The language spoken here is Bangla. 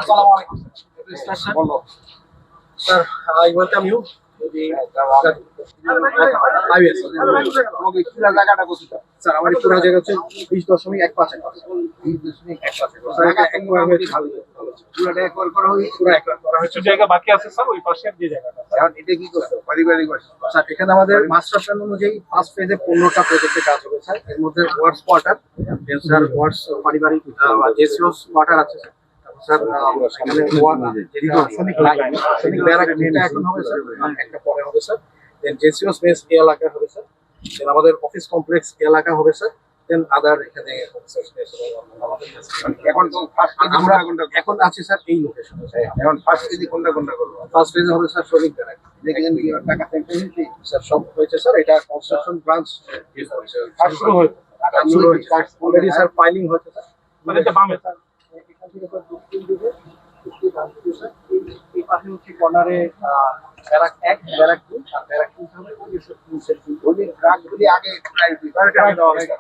আসসালামু আলাইকুম স্যার। বলো sir, I welcome you to the IBS. তোমাকে পুরা জায়গাটা কোথায়? স্যার, আমার এই পুরো জায়গা হচ্ছে 20.15 একর। 20.15 একর। জায়গা জায়গা একবার হয়েছে ভালো। পুরাটা একবার করা হয়েছে। পুরো একবার করা হয়েছে। কিছু জায়গা বাকি আছে স্যার, ওই পাশের যে জায়গাটা। এখন এটা কি করছো? পারিবারিক বাসা। স্যার, এখানে আমাদের মাস্টার প্ল্যান অনুযায়ী ফার্স্ট ফেজে 15টা প্রজেক্টে কাজ হবে স্যার। এর মধ্যে ওয়ার্ডস কোয়ার্টার, স্যার ওয়ার্ডস পারিবারিক জেসিওস কোয়ার্টার আছে স্যার। স্যার, এখানে সৈনিক লাইন, সৈনিক ব্যারাক যেটা এখন হবে স্যার, একটা পরে হবে স্যার। দেন জেসিওস মেস এই এলাকা হবে স্যার। দেন আমাদের অফিস কমপ্লেক্স এলাকা হবে স্যার। দেন আদার এখানে এখন তো ফার্স্ট কেজি আমরা কোনটা এখন আছি স্যার এই লোকেশনে। এখন ফার্স্ট কেজি কোনটা করবো? ফার্স্ট ফেজে হবে স্যার সৈনিক ব্যারাক। দেখেন কি টাকা থেকে নিচ্ছি। স্যার সব হয়েছে স্যার, এটা কনস্ট্রাকশন ব্রাঞ্চ কাজ শুরু হয়েছে। কাজ শুরু হয়েছে অলরেডি স্যার, ফাইলিং হয়েছে স্যার। মানে এটা বামে স্যার। এখান থেকে স্যার দক্ষিণ দিকে একটু ডান দিকে স্যার, এই পাশে হচ্ছে কর্নারে ব্যারাক 1, ব্যারাক 2 আর ব্যারাক 3 হবে। ওই যে স্যার 3 সেট ওই ট্রাকগুলি আগে প্রায় দেওয়া হয়েছে।